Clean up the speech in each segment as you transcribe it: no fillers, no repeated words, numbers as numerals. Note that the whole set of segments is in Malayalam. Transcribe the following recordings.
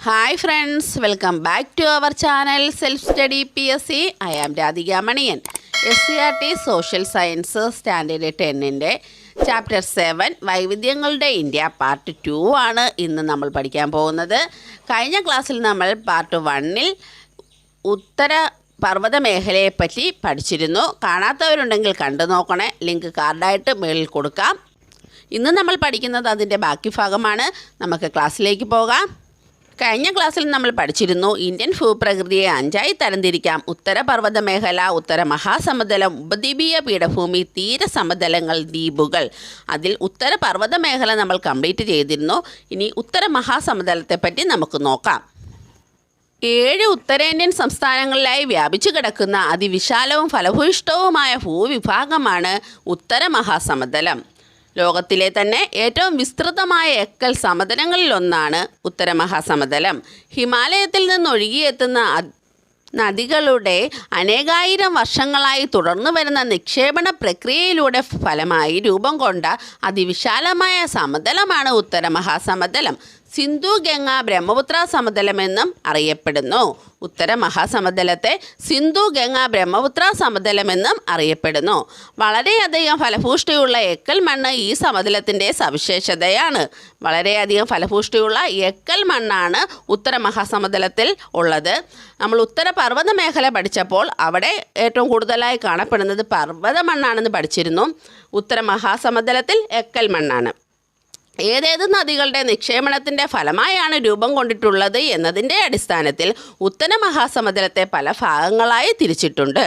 Hi friends, welcome back to our channel Self-Study PSC. I am Radhika Maniyan. SCERT Social Science Standard 10-ന്റെ Chapter 7 വൈവിധ്യങ്ങളുടെ ഇന്ത്യ പാർട്ട് 2 ആണ് ഇന്ന് നമ്മൾ പഠിക്കാൻ പോകുന്നത്. കഴിഞ്ഞ ക്ലാസ്സിൽ നമ്മൾ പാർട്ട് 1-ൽ ഉത്തര പർവ്വത മേഖലയെപ്പറ്റി പഠിച്ചിരുന്നു. കാണാത്തവരുണ്ടെങ്കിൽ കണ്ടു നോക്കണേ. ലിങ്ക് കാർഡായിട്ട് മേളിൽ കൊടുക്കാം. ഇന്ന് നമ്മൾ പഠിക്കുന്നത് അതിൻ്റെ ബാക്കി ഭാഗമാണ്. നമുക്ക് ക്ലാസ്സിലേക്ക് പോകാം. കഴിഞ്ഞ ക്ലാസ്സിൽ നമ്മൾ പഠിച്ചിരുന്നു ഇന്ത്യൻ ഭൂപ്രകൃതിയെ 5ആയി തരംതിരിക്കാം. ഉത്തര പർവ്വത മേഖല, ഉത്തര മഹാസമതലം, ഉപദ്വീപീയ പീഠഭൂമി, തീരസമതലങ്ങൾ, ദ്വീപുകൾ. അതിൽ ഉത്തര പർവ്വത മേഖല നമ്മൾ കംപ്ലീറ്റ് ചെയ്തിരുന്നു. ഇനി ഉത്തര മഹാസമതലത്തെപ്പറ്റി നമുക്ക് നോക്കാം. 7 ഉത്തരേന്ത്യൻ സംസ്ഥാനങ്ങളിലായി വ്യാപിച്ചു കിടക്കുന്ന അതിവിശാലവും ഫലഭൂയിഷ്ഠവുമായ ഭൂവിഭാഗമാണ് ഉത്തര മഹാസമതലം. ലോകത്തിലെ തന്നെ ഏറ്റവും വിസ്തൃതമായ എക്കൽ സമതലങ്ങളിലൊന്നാണ് ഉത്തര മഹാസമതലം. ഹിമാലയത്തിൽ നിന്നൊഴുകിയെത്തുന്ന നദികളുടെ അനേകായിരം വർഷങ്ങളായി തുടർന്നു വരുന്ന നിക്ഷേപണ പ്രക്രിയയിലൂടെ ഫലമായി രൂപം കൊണ്ട അതിവിശാലമായ സമതലമാണ് ഉത്തര മഹാസമതലം. സിന്ധു ഗംഗ ബ്രഹ്മപുത്ര സമതലമെന്നും അറിയപ്പെടുന്നു. ഉത്തര മഹാസമതലത്തെ സിന്ധു ഗംഗ ബ്രഹ്മപുത്ര സമതലമെന്നും അറിയപ്പെടുന്നു. വളരെയധികം ഫലഭൂഷ്ടിയുള്ള എക്കൽ മണ്ണ് ഈ സമതലത്തിൻ്റെ സവിശേഷതയാണ്. വളരെയധികം ഫലഭൂഷ്ടിയുള്ള എക്കൽ മണ്ണാണ് ഉത്തര മഹാസമതലത്തിൽ ഉള്ളത്. നമ്മൾ ഉത്തര പർവ്വത മേഖല പഠിച്ചപ്പോൾ അവിടെ ഏറ്റവും കൂടുതലായി കാണപ്പെടുന്നത് പർവ്വത മണ്ണാണെന്ന് പഠിച്ചിരുന്നു. ഉത്തര മഹാസമതലത്തിൽ എക്കൽ മണ്ണാണ്. ഏതേത് നദികളുടെ നിക്ഷേപണത്തിൻ്റെ ഫലമായാണ് രൂപം കൊണ്ടിട്ടുള്ളത് എന്നതിൻ്റെ അടിസ്ഥാനത്തിൽ ഉത്തര മഹാസമതലത്തെ പല ഭാഗങ്ങളായി തിരിച്ചിട്ടുണ്ട്.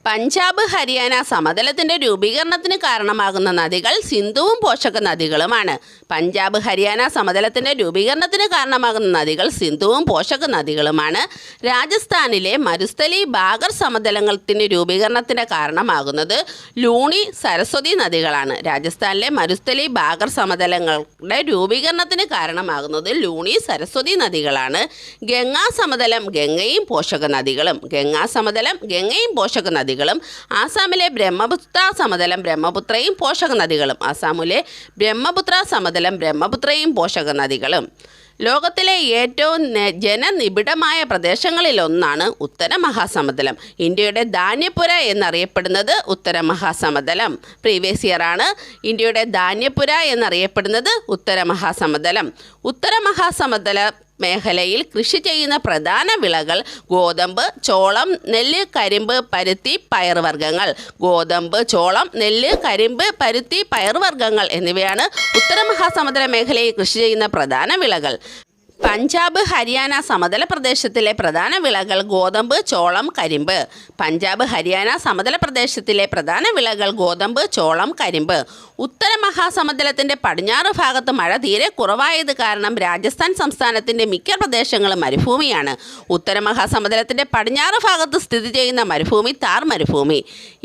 പഞ്ചാബ് ഹരിയാന സമതലത്തിൻ്റെ രൂപീകരണത്തിന് കാരണമാകുന്ന നദികൾ സിന്ധുവും പോഷക നദികളുമാണ്. പഞ്ചാബ് ഹരിയാന സമതലത്തിൻ്റെ രൂപീകരണത്തിന് കാരണമാകുന്ന നദികൾ സിന്ധുവും പോഷക നദികളുമാണ്. രാജസ്ഥാനിലെ മരുസ്ഥലി ബാഗർ സമതലത്തിന് രൂപീകരണത്തിന് കാരണമാകുന്നത് ലൂണി സരസ്വതി നദികളാണ്. രാജസ്ഥാനിലെ മരുസ്ഥലി ബാഗർ സമതലങ്ങളുടെ രൂപീകരണത്തിന് കാരണമാകുന്നത് ലൂണി സരസ്വതി നദികളാണ്. ഗംഗാ സമതലം ഗംഗയും പോഷക നദികളും. ഗംഗാ സമതലം ഗംഗയും പോഷക നദികളും. ആസാമിലെ ബ്രഹ്മപുത്ര സമതലം ബ്രഹ്മപുത്രയും പോഷക നദികളും. ആസാമിലെ ബ്രഹ്മപുത്ര സമതലം ബ്രഹ്മപുത്രയും പോഷക നദികളും. ലോകത്തിലെ ഏറ്റവും ജനനിബിഡമായ പ്രദേശങ്ങളിലൊന്നാണ് ഉത്തര മഹാസമതലം. ഇന്ത്യയുടെ ധാന്യപ്പുര എന്നറിയപ്പെടുന്നത് ഉത്തര മഹാസമതലം. പ്രീവിയസ് ഇയർ ആണ്. ഇന്ത്യയുടെ ധാന്യപ്പുര എന്നറിയപ്പെടുന്നത് ഉത്തര മഹാസമതലം. ഉത്തര മഹാസമതല മേഖലയിൽ കൃഷി ചെയ്യുന്ന പ്രധാന വിളകൾ ഗോതമ്പ്, ചോളം, നെല്ല്, കരിമ്പ്, പരുത്തി, പയർവർഗ്ഗങ്ങൾ. ഗോതമ്പ്, ചോളം, നെല്ല്, കരിമ്പ്, പരുത്തി, പയർവർഗ്ഗങ്ങൾ എന്നിവയാണ് ഉത്തര മഹാസമതല മേഖലയിൽ കൃഷി ചെയ്യുന്ന പ്രധാന വിളകൾ. പഞ്ചാബ് ഹരിയാന സമതല പ്രദേശത്തിലെ പ്രധാന വിളകൾ ഗോതമ്പ്, ചോളം, കരിമ്പ്. പഞ്ചാബ് ഹരിയാന സമതല പ്രദേശത്തിലെ പ്രധാന വിളകൾ ഗോതമ്പ്, ചോളം, കരിമ്പ്. ഉത്തര മഹാസമതലത്തിൻ്റെ പടിഞ്ഞാറ് ഭാഗത്ത് മഴ തീരെ കുറവായത് കാരണം രാജസ്ഥാൻ സംസ്ഥാനത്തിൻ്റെ മിക്ക പ്രദേശങ്ങളും മരുഭൂമിയാണ്. ഉത്തര മഹാസമതലത്തിൻ്റെ പടിഞ്ഞാറ് ഭാഗത്ത് സ്ഥിതി ചെയ്യുന്ന മരുഭൂമി താർ മരുഭൂമി.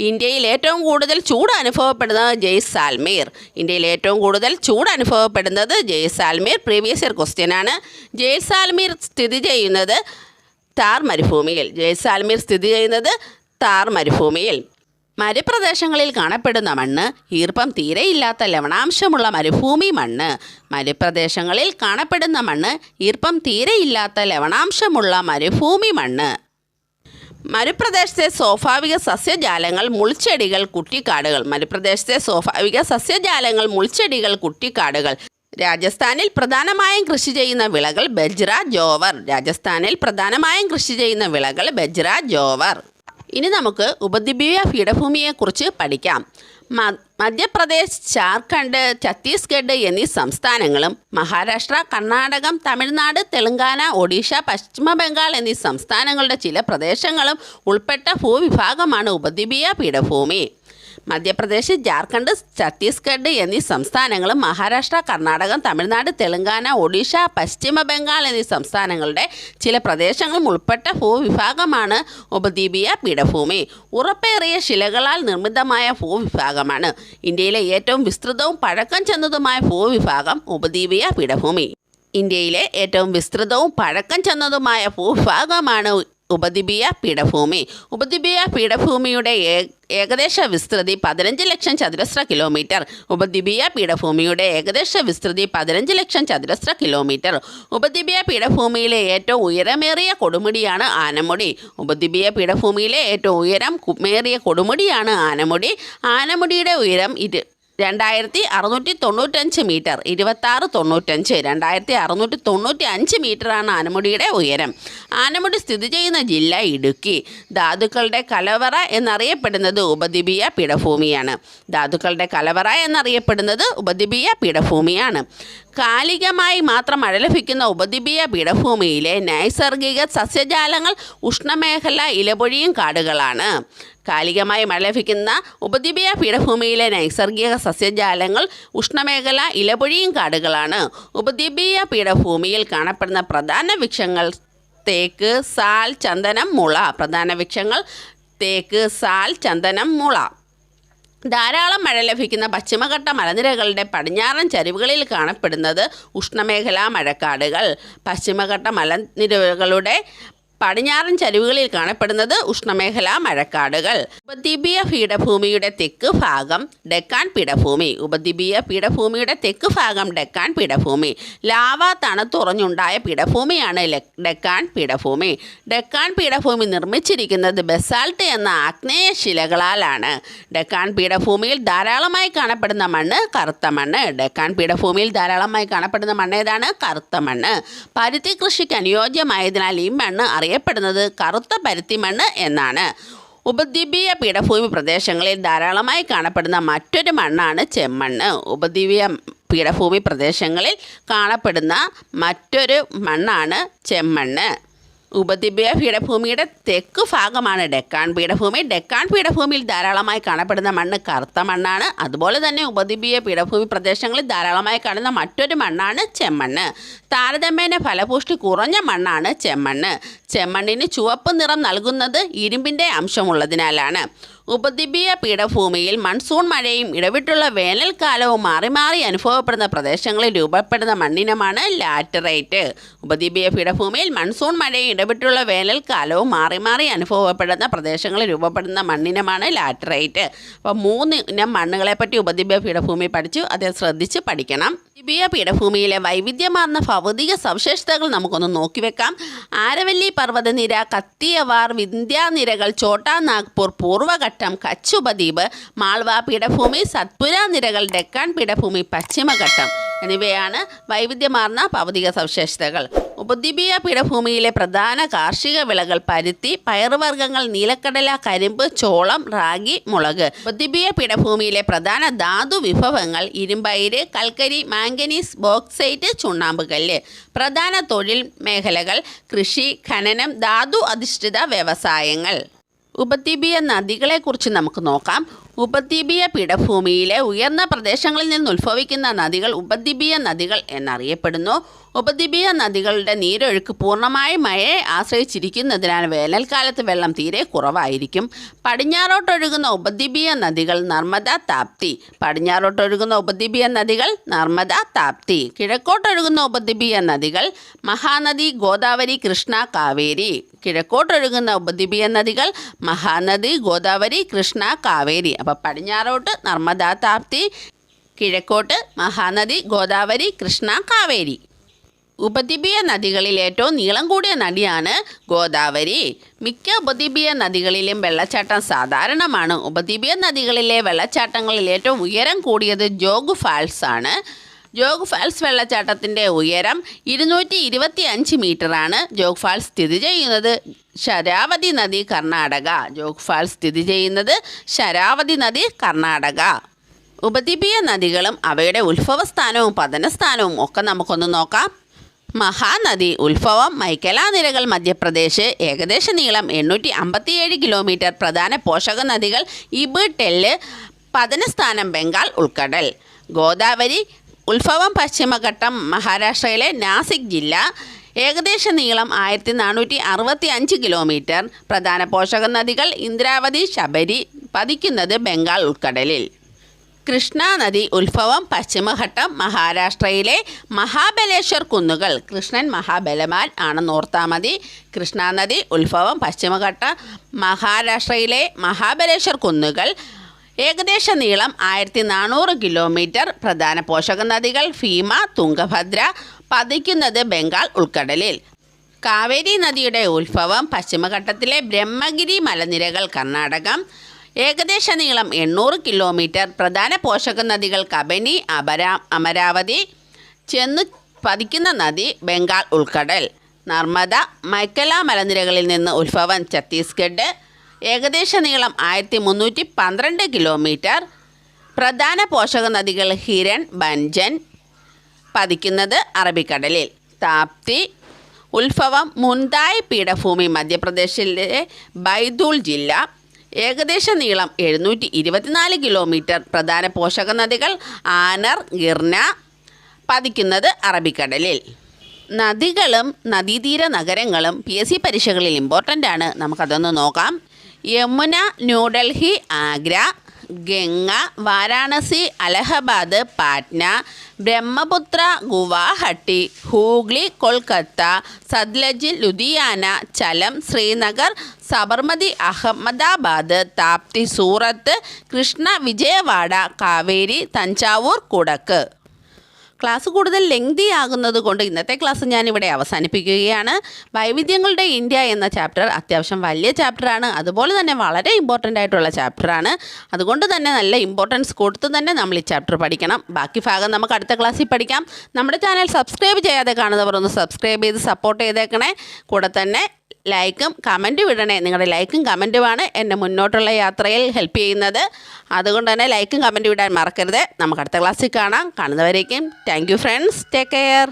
ഇന്ത്യയിൽ ഏറ്റവും കൂടുതൽ ചൂട് അനുഭവപ്പെടുന്നത് ജയ്സാൽമീർ. ഇന്ത്യയിൽ ഏറ്റവും കൂടുതൽ ചൂട് അനുഭവപ്പെടുന്നത് ജയ്സാൽമീർ. പ്രീവിയസ് ഇയർ ക്വസ്റ്റ്യൻ ആണ്. ജയ്സാൽമീർ സ്ഥിതി ചെയ്യുന്നത് താർ മരുഭൂമിയിൽ. ജയ്സാൽമീർ സ്ഥിതി ചെയ്യുന്നത് താർ മരുഭൂമിയിൽ. മരുപ്രദേശങ്ങളിൽ കാണപ്പെടുന്ന മണ്ണ് ഈർപ്പം തീരെയില്ലാത്ത ലവണാംശമുള്ള മരുഭൂമി മണ്ണ്. മരുപ്രദേശങ്ങളിൽ കാണപ്പെടുന്ന മണ്ണ് ഈർപ്പം തീരെയില്ലാത്ത ലവണാംശമുള്ള മരുഭൂമി മണ്ണ്. മരുപ്രദേശത്തെ സ്വാഭാവിക സസ്യജാലങ്ങൾ മുൾച്ചെടികൾ, കുറ്റിക്കാടുകൾ. മരുപ്രദേശത്തെ സ്വാഭാവിക സസ്യജാലങ്ങൾ മുൾച്ചെടികൾ, കുറ്റിക്കാടുകൾ. രാജസ്ഥാനിൽ പ്രധാനമായും കൃഷി ചെയ്യുന്ന വിളകൾ ബജ്ര, ജോവർ. രാജസ്ഥാനിൽ പ്രധാനമായും കൃഷി ചെയ്യുന്ന വിളകൾ ബജ്ര, ജോവർ. ഇനി നമുക്ക് ഉപദ്വീപീയ പീഠഭൂമിയെക്കുറിച്ച് പഠിക്കാം. മധ്യപ്രദേശ്, ജാർഖണ്ഡ്, ഛത്തീസ്ഗഡ് എന്നീ സംസ്ഥാനങ്ങളും മഹാരാഷ്ട്ര, കർണാടകം, തമിഴ്നാട്, തെലങ്കാന, ഒഡീഷ, പശ്ചിമ ബംഗാൾ എന്നീ സംസ്ഥാനങ്ങളുടെ ചില പ്രദേശങ്ങളും ഉൾപ്പെട്ട ഭൂവിഭാഗമാണ് ഉപദ്വീപീയ പീഠഭൂമി. മധ്യപ്രദേശ്, ജാർഖണ്ഡ്, ഛത്തീസ്ഗഡ് എന്നീ സംസ്ഥാനങ്ങളും മഹാരാഷ്ട്ര, കർണാടകം, തമിഴ്നാട്, തെലങ്കാന, ഒഡീഷ, പശ്ചിമ ബംഗാൾ എന്നീ സംസ്ഥാനങ്ങളുടെ ചില പ്രദേശങ്ങളും ഉൾപ്പെട്ട ഭൂവിഭാഗമാണ് ഉപദ്വീപീയ പീഠഭൂമി. ഉറപ്പേറിയ ശിലകളാൽ നിർമ്മിതമായ ഭൂവിഭാഗമാണ്. ഇന്ത്യയിലെ ഏറ്റവും വിസ്തൃതവും പഴക്കം ചെന്നതുമായ ഭൂവിഭാഗം ഉപദ്വീപീയ പീഠഭൂമി. ഇന്ത്യയിലെ ഏറ്റവും വിസ്തൃതവും പഴക്കം ചെന്നതുമായ ഭൂവിഭാഗമാണ് ഉപദ്വീപീയ പീഠഭൂമി. ഉപദ്വീപീയ പീഠഭൂമിയുടെ ഏകദേശ വിസ്തൃതി 15 ലക്ഷം ചതുരശ്ര കിലോമീറ്റർ. ഉപദ്വീപീയ പീഠഭൂമിയുടെ ഏകദേശ വിസ്തൃതി 15 ലക്ഷം ചതുരശ്ര കിലോമീറ്റർ. ഉപദ്വീപീയ പീഠഭൂമിയിലെ ഏറ്റവും ഉയരമേറിയ കൊടുമുടിയാണ് ആനമുടി. ഉപദ്വീപീയ പീഠഭൂമിയിലെ ഏറ്റവും ഉയരമേറിയ കൊടുമുടിയാണ് ആനമുടി. ആനമുടിയുടെ ഉയരം 2695 മീറ്റർ. 2695 മീറ്ററാണ് ആനമുടിയുടെ ഉയരം. ആനമുടി സ്ഥിതി ചെയ്യുന്ന ജില്ല ഇടുക്കി. ധാതുക്കളുടെ കലവറ എന്നറിയപ്പെടുന്നത് ഉപദ്വീപീയ പീഠഭൂമിയാണ്. ധാതുക്കളുടെ കലവറ എന്നറിയപ്പെടുന്നത് ഉപദ്വീപീയ പീഠഭൂമിയാണ്. കാലികമായി മാത്രം മഴ ലഭിക്കുന്ന ഉപദ്വീപീയ പീഠഭൂമിയിലെ നൈസർഗിക സസ്യജാലങ്ങൾ ഉഷ്ണമേഖല ഇലപൊഴിയും കാടുകളാണ്. കാലികമായി മഴ ലഭിക്കുന്ന ഉപദ്വീപീയ പീഠഭൂമിയിലെ നൈസർഗിക സസ്യജാലങ്ങൾ ഉഷ്ണമേഖല ഇലപൊഴിയും കാടുകളാണ്. ഉപദ്വീപീയ പീഠഭൂമിയിൽ കാണപ്പെടുന്ന പ്രധാന വൃക്ഷങ്ങൾ തേക്ക്, സാൽ, ചന്ദനം, മുള. പ്രധാന വൃക്ഷങ്ങൾ തേക്ക്, സാൽ, ചന്ദനം, മുള. ധാരാളം മഴ ലഭിക്കുന്ന പശ്ചിമഘട്ട മലനിരകളുടെ പടിഞ്ഞാറൻ ചരിവുകളിൽ കാണപ്പെടുന്നത് ഉഷ്ണമേഖലാ മഴക്കാടുകൾ. പശ്ചിമഘട്ട മലനിരകളുടെ പടിഞ്ഞാറൻ ചരിവുകളിൽ കാണപ്പെടുന്നത് ഉഷ്ണമേഖലാ മഴക്കാടുകൾ. ഉപദ്വീപീയ പീഠഭൂമിയുടെ തെക്ക് ഭാഗം ഡെക്കാൻ പീഠഭൂമി. ഉപദ്വീപീയ പീഠഭൂമിയുടെ തെക്ക് ഭാഗം ഡെക്കാൻ പീഠഭൂമി. ലാവ തണുത്തുറഞ്ഞുണ്ടായ പീഠഭൂമിയാണ് ഡെക്കാൻ പീഠഭൂമി. ഡെക്കാൻ പീഠഭൂമി നിർമ്മിച്ചിരിക്കുന്നത് ബസാൾട്ട് എന്ന ആഗ്നേയ ശിലകളാലാണ്. ഡെക്കാൻ പീഠഭൂമിയിൽ ധാരാളമായി കാണപ്പെടുന്ന മണ്ണ് കറുത്ത മണ്ണ്. ഡെക്കാൻ പീഠഭൂമിയിൽ ധാരാളമായി കാണപ്പെടുന്ന മണ്ണ് ഏതാണ്? കറുത്ത മണ്ണ്. പരുത്തി കൃഷിക്ക് അനുയോജ്യമായതിനാൽ ഈ മണ്ണ് അറിയപ്പെടുന്നത് കറുത്ത പരുത്തി മണ്ണ് എന്നാണ്. ഉപദ്വീപീയ പീഠഭൂമി പ്രദേശങ്ങളിൽ ധാരാളമായി കാണപ്പെടുന്ന മറ്റൊരു മണ്ണാണ് ചെമ്മണ്ണ്. ഉപദ്വീപീയ പീഠഭൂമി പ്രദേശങ്ങളിൽ കാണപ്പെടുന്ന മറ്റൊരു മണ്ണാണ് ചെമ്മണ്ണ്. ഉപദ്വീപീയ പീഠഭൂമിയുടെ തെക്ക് ഭാഗമാണ് ഡെക്കാൻ പീഠഭൂമി. ഡെക്കാൻ പീഠഭൂമിയിൽ ധാരാളമായി കാണപ്പെടുന്ന മണ്ണ് കറുത്ത മണ്ണാണ്. അതുപോലെ തന്നെ ഉപദ്വീപീയ പീഠഭൂമി പ്രദേശങ്ങളിൽ ധാരാളമായി കാണുന്ന മറ്റൊരു മണ്ണാണ് ചെമ്മണ്ണ്. താരതമ്യേന ഫലപുഷ്ടി കുറഞ്ഞ മണ്ണാണ് ചെമ്മണ്ണ്. ചെമ്മണ്ണിന് ചുവപ്പ് നിറം നൽകുന്നത് ഇരുമ്പിൻ്റെ അംശമുള്ളതിനാലാണ്. ഉപദ്വീപീയ പീഠഭൂമിയിൽ മൺസൂൺ മഴയും ഇടവിട്ടുള്ള വേനൽക്കാലവും മാറി മാറി അനുഭവപ്പെടുന്ന പ്രദേശങ്ങളിൽ രൂപപ്പെടുന്ന മണ്ണിനമാണ് ലാറ്ററൈറ്റ്. ഉപദ്വീപീയ പീഠഭൂമിയിൽ മൺസൂൺ മഴയും ഇടവിട്ടുള്ള വേനൽക്കാലവും മാറി മാറി അനുഭവപ്പെടുന്ന പ്രദേശങ്ങളിൽ രൂപപ്പെടുന്ന മണ്ണിനമാണ് ലാറ്ററൈറ്റ്. അപ്പോൾ 3 ഇനം മണ്ണുകളെ പറ്റി ഉപദ്വീപീയ പീഠഭൂമി പഠിച്ചു. അത് ശ്രദ്ധിച്ച് പഠിക്കണം. ഉപദ്വീപീയ പീഠഭൂമിയിലെ വൈവിധ്യമാർന്ന ഭൗതിക സവിശേഷതകൾ നമുക്കൊന്ന് നോക്കിവെക്കാം. ആരവല്ലി പർവ്വതനിര, കത്തിയവാർ, വിന്ധ്യാനിരകൾ, ഛോട്ടാ നാഗ്പൂർ, പൂർവ്വഘട്ടം, കച്ച് ഉപദ്വീപ്, മാൾവ പീഠഭൂമി, സത്പുര നിരകൾ, ഡെക്കാൻ പീഠഭൂമി, പശ്ചിമഘട്ടം എന്നിവയാണ് വൈവിധ്യമാർന്ന ഭൗതിക സവിശേഷതകൾ. ഉപദ്വീപീയ പീഠഭൂമിയിലെ പ്രധാന കാർഷിക വിളകൾ പരുത്തി, പയറുവർഗ്ഗങ്ങൾ, നീലക്കടല, കരിമ്പ്, ചോളം, റാഗി, മുളക്. ഉപദ്വീപീയ പീഠഭൂമിയിലെ പ്രധാന ധാതു വിഭവങ്ങൾ ഇരുമ്പയിര്, കൽക്കരി, മാംഗനീസ്, ബോക്സൈറ്റ്, ചുണ്ണാമ്പുകല്ല്. പ്രധാന തൊഴിൽ മേഖലകൾ കൃഷി, ഖനനം, ധാതു അധിഷ്ഠിത വ്യവസായങ്ങൾ. ഉപദ്വീപീയ നദികളെക്കുറിച്ച് നമുക്ക് നോക്കാം. ഉപദ്വീപീയ പീഠഭൂമിയിലെ ഉയർന്ന പ്രദേശങ്ങളിൽ നിന്ന് ഉത്ഭവിക്കുന്ന നദികൾ ഉപദ്വീപീയ നദികൾ എന്നറിയപ്പെടുന്നു. ഉപദ്വീപീയ നദികളുടെ നീരൊഴുക്ക് പൂർണ്ണമായും മഴയെ ആശ്രയിച്ചിരിക്കുന്നതിനാൽ വേനൽക്കാലത്ത് വെള്ളം തീരെ കുറവായിരിക്കും. പടിഞ്ഞാറോട്ടൊഴുകുന്ന ഉപദ്വീപീയ നദികൾ നർമ്മദ, താപ്തി. പടിഞ്ഞാറോട്ടൊഴുകുന്ന ഉപദ്വീപീയ നദികൾ നർമ്മദ, താപ്തി. കിഴക്കോട്ടൊഴുകുന്ന ഉപദ്വീപീയ നദികൾ മഹാനദി, ഗോദാവരി, കൃഷ്ണ, കാവേരി. കിഴക്കോട്ടൊഴുകുന്ന ഉപദ്വീപീയ നദികൾ മഹാനദി, ഗോദാവരി, കൃഷ്ണ, കാവേരി. അപ്പോൾ പടിഞ്ഞാറോട്ട് നർമ്മദ, താപ്തി, കിഴക്കോട്ട് മഹാനദി, ഗോദാവരി, കൃഷ്ണ, കാവേരി. ഉപദ്വീപീയ നദികളിൽ ഏറ്റവും നീളം കൂടിയ നദിയാണ് ഗോദാവരി. മിക്ക ഉപദ്വീപീയ നദികളിലും വെള്ളച്ചാട്ടം സാധാരണമാണ്. ഉപദ്വീപീയ നദികളിലെ വെള്ളച്ചാട്ടങ്ങളിൽ ഏറ്റവും ഉയരം കൂടിയത് ജോഗ് ഫാൾസ് ആണ്. ജോഗ് ഫാൾസ് വെള്ളച്ചാട്ടത്തിൻ്റെ ഉയരം 225 മീറ്ററാണ്. ജോഗ് ഫാൾസ് സ്ഥിതി ചെയ്യുന്നത് ശരാവതി നദി, കർണാടക. ജോഗ് ഫാൾസ് സ്ഥിതി ചെയ്യുന്നത് ശരാവതി നദി, കർണാടക. ഉപദ്വീപീയ നദികളും അവയുടെ ഉത്ഭവസ്ഥാനവും പതനസ്ഥാനവും ഒക്കെ നമുക്കൊന്ന് നോക്കാം. മഹാനദി ഉത്ഭവം മൈക്കല നിരകൾ, മധ്യപ്രദേശ്. ഏകദേശ നീളം 857 കിലോമീറ്റർ. പ്രധാന പോഷക നദികൾ ഇബ്, ടെല്ല്. പതനസ്ഥാനം ബംഗാൾ ഉൾക്കടൽ. ഗോദാവരി ഉത്ഭവം പശ്ചിമഘട്ടം, മഹാരാഷ്ട്രയിലെ നാസിക് ജില്ല. ഏകദേശ നീളം 1465 കിലോമീറ്റർ. പ്രധാന പോഷക നദികൾ ഇന്ദ്രാവതി, ശബരി. പതിക്കുന്നത് ബംഗാൾ ഉൾക്കടലിൽ. കൃഷ്ണ നദി ഉത്ഭവം പശ്ചിമഘട്ടം മഹാരാഷ്ട്രയിലെ മഹാബലേശ്വർ കുന്നുകൾ. കൃഷ്ണൻ മഹാബലവാൻ ആണെന്ന് ഓർത്താൽ മതി. കൃഷ്ണ നദി ഉത്ഭവം പശ്ചിമഘട്ടം മഹാരാഷ്ട്രയിലെ മഹാബലേശ്വർ കുന്നുകൾ. ഏകദേശ നീളം 1400 കിലോമീറ്റർ. പ്രധാന പോഷക നദികൾ ഭീമ, തുംഗഭദ്ര. പതിക്കുന്നത് ബംഗാൾ ഉൾക്കടലിൽ. കാവേരി നദിയുടെ ഉത്ഭവം പശ്ചിമഘട്ടത്തിലെ ബ്രഹ്മഗിരി മലനിരകൾ, കർണാടകം. ഏകദേശ നീളം 800 കിലോമീറ്റർ. പ്രധാന പോഷക നദികൾ കബനി, അമരാവതി. ചെന്നു പതിക്കുന്ന നദി ബംഗാൾ ഉൾക്കടൽ. നർമ്മദ. മൈക്കല മലനിരകളിൽ നിന്ന് ഉത്ഭവം ഛത്തീസ്ഗഡ്. ഏകദേശ നീളം 1312 കിലോമീറ്റർ. പ്രധാന പോഷക നദികൾ ഹിരൺ, ബൻജൻ. പതിക്കുന്നത് അറബിക്കടലിൽ. താപ്തി. ഉത്ഭവം മുൻതായ് പീഠഭൂമി, മധ്യപ്രദേശിലെ ബൈദൂൾ ജില്ല. ഏകദേശ നീളം 724 കിലോമീറ്റർ. പ്രധാന പോഷക നദികൾ ആനർ, ഗിർന. പതിക്കുന്നത് അറബിക്കടലിൽ. നദികളും നദീതീര നഗരങ്ങളും PSC പരീക്ഷകളിൽ ഇമ്പോർട്ടൻ്റ് ആണ്. നമുക്കതൊന്ന് നോക്കാം. യമുന ന്യൂഡൽഹി, ആഗ്ര. ഗംഗ വാരാണസി, അലഹബാദ്, പാറ്റ്ന. ബ്രഹ്മപുത്ര ഗുവാഹട്ടി, ഹൂഗ്ലി കൊൽക്കത്ത. സത്ലജ് ലുധിയാന, ചലം ശ്രീനഗർ. സബർമതി അഹമ്മദാബാദ്. താപ്തി സൂറത്ത്. കൃഷ്ണ വിജയവാഡ. കാവേരി തഞ്ചാവൂർ കുടക്ക്. ക്ലാസ് കൂടുതൽ ലെങ്തി ആകുന്നത് കൊണ്ട് ഇന്നത്തെ ക്ലാസ് ഞാനിവിടെ അവസാനിപ്പിക്കുകയാണ്. വൈവിധ്യങ്ങളുടെ ഇന്ത്യ എന്ന ചാപ്റ്റർ അത്യാവശ്യം വലിയ ചാപ്റ്ററാണ്. അതുപോലെ തന്നെ വളരെ ഇമ്പോർട്ടൻ്റ് ആയിട്ടുള്ള ചാപ്റ്ററാണ്. അതുകൊണ്ട് തന്നെ നല്ല ഇമ്പോർട്ടൻസ് കൊടുത്ത് തന്നെ നമ്മൾ ഈ ചാപ്റ്റർ പഠിക്കണം. ബാക്കി ഭാഗം നമുക്ക് അടുത്ത ക്ലാസ്സിൽ പഠിക്കാം. നമ്മുടെ ചാനൽ സബ്സ്ക്രൈബ് ചെയ്യാതെ കാണുന്നവർ ഒന്ന് സബ്സ്ക്രൈബ് ചെയ്ത് സപ്പോർട്ട് ചെയ്തേക്കണേ. കൂടെ തന്നെ ലൈക്കും കമൻറ്റും ഇടണേ. നിങ്ങളുടെ ലൈക്കും കമൻറ്റുമാണ് എന്നെ മുന്നോട്ടുള്ള യാത്രയിൽ ഹെൽപ്പ് ചെയ്യുന്നത്. അതുകൊണ്ട് തന്നെ ലൈക്കും കമൻറ്റും ഇടാൻ മറക്കരുത്. നമുക്ക് അടുത്ത ക്ലാസ്സിൽ കാണാം. കാണുന്നവരേക്കും thank you friends. Take care.